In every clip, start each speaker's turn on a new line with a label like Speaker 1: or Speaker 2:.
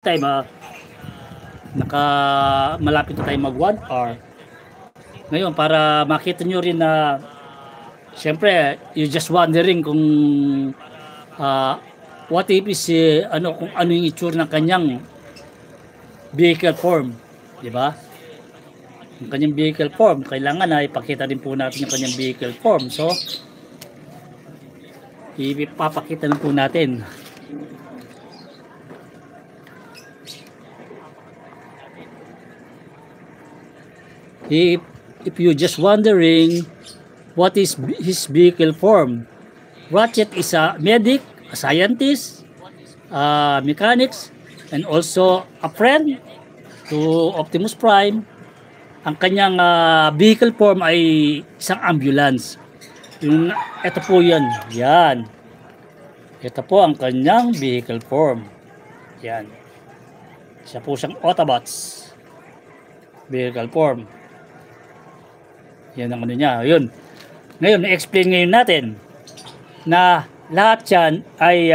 Speaker 1: time, malapit na tayo mag 1 hour. Ngayon, para makita nyo rin na syempre, you just wondering kung what if is kung ano yung itsura ng kanyang vehicle form, di ba? Yung kanyang vehicle form, kailangan na ipakita din po natin yung kanyang vehicle form. So, ipapakita na po natin. If you just wondering what is his vehicle form, Ratchet is a medic, a scientist, mechanics, and also a friend to Optimus Prime. Ang kanyang vehicle form ay isang ambulance. Ito po yan. Yan. Ito po ang kanyang vehicle form. Yan. Siya po siyang Autobots vehicle form. Yan ang ano niya. Yun. Ngayon, na-explain ngayon natin na lahat yan ay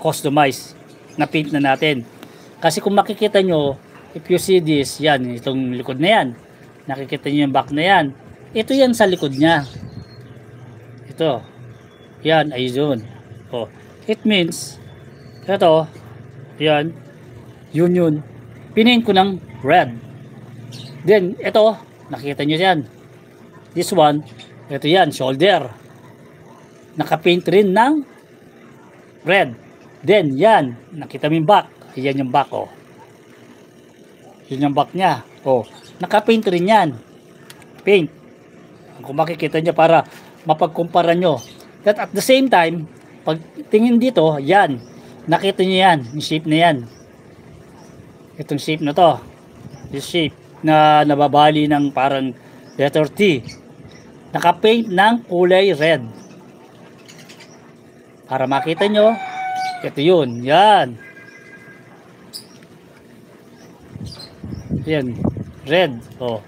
Speaker 1: customized. Na-paint na natin. Kasi kung makikita nyo, if you see this, yan, itong likod na yan. Nakikita nyo yung back na yan. Ito yan sa likod niya. Ito. Yan ay yun. Oh. It means, ito, yan, yun. Pinaint ko ng red. Then, ito, nakikita nyo yan. This one, ito yan, shoulder. Nakapaint rin ng red. Then, yan, nakita mo yung back. Ayan yung back, oh. Yun yung back niya. Oh, nakapaint rin yan. Paint. Kung makikita nyo para mapagkumpara nyo. That at the same time, pag tingin dito, yan. Nakita nyo yan. Yung shape na yan. Itong shape na to. This shape na nababali ng parang letter T. Nakapaint ng kulay red. Para makita nyo, ito yun. Yan. Yan. Red. Oh.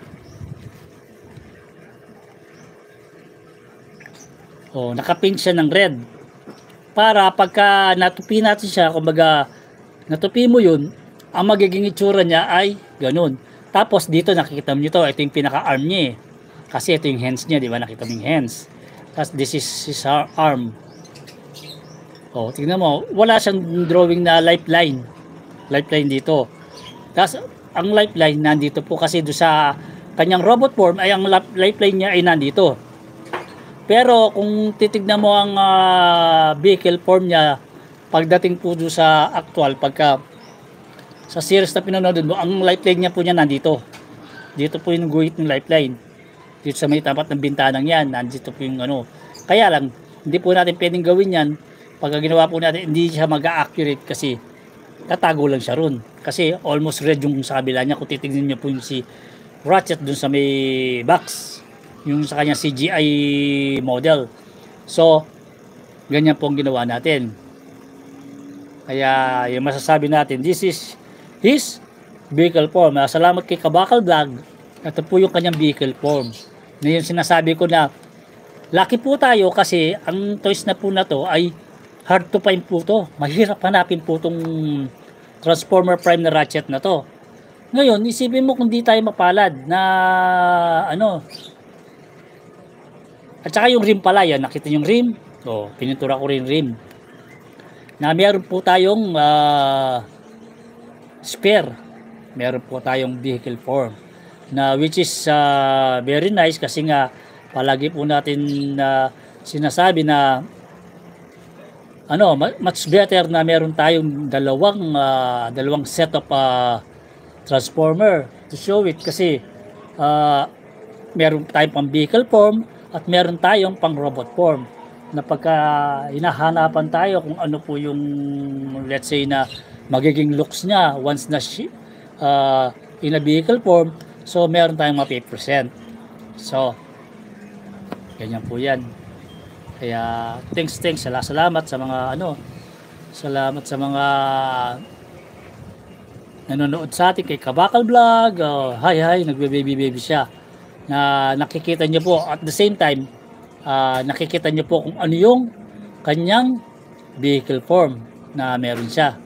Speaker 1: Oh, nakapaint siya ng red. Para pagka natupi natin siya, kumbaga natupi mo yun, ang magiging itsura niya ay ganun. Tapos dito nakikita mo nyo to, ito yung pinaka-arm niya eh. Kasi ito yung hands niya, di ba? Nakita mo yung hands. Tapos this is his arm. Oh, tingnan mo, wala siyang drawing na lifeline. Lifeline dito. Tapos ang lifeline nandito po kasi do sa kanyang robot form ay ang lifeline niya ay nandito. Pero kung titignan mo ang vehicle form niya pagdating po do sa actual, pagka sa series na pinanood mo, ang lifeline niya po niya nandito. Dito po yung guhit ng lifeline. Dito sa may tapat ng bintanang yan, nandito po yung ano. Kaya lang, hindi po natin pwedeng gawin yan. Pag ginawa po natin, hindi siya mag-accurate kasi tatago lang siya ron. Kasi almost red yung sa kabila niya. Kung titignan niyo po yung si Ratchet dun sa may box. Yung sa kanya CGI model. So, ganyan po ang ginawa natin. Kaya, yung masasabi natin, this is his vehicle form. Salamat kay Kabakal Vlog. Ito po yung kanyang vehicle form. Na yung sinasabi ko na lucky po tayo kasi ang toys na po na to ay hard to find po to. Mahirap hanapin po itong Transformer Prime na Ratchet na to. Ngayon, isipin mo kung di tayo mapalad na ano. At saka yung rim pala, yan. Nakita yung rim. O, pinintura ko rin rim. Na meron po tayong spare. Meron po tayong vehicle form. Na which is very nice kasi nga palagi po natin sinasabi na ano, much better na meron tayong dalawang set of transformer to show it kasi meron tayong pang vehicle form at meron tayong pang robot form na pagka hinahanapan tayo kung ano po yung let's say na magiging looks niya once na in a vehicle form. So, meron tayong mapipresent. So, ganyan po yan. Kaya, thanks. Salamat sa mga, salamat sa mga nanonood sa atin kay Kabakal Vlog. Hi, nagbe-baby siya. Na nakikita niyo po, at the same time, nakikita niyo po kung ano yung kanyang vehicle form na meron siya.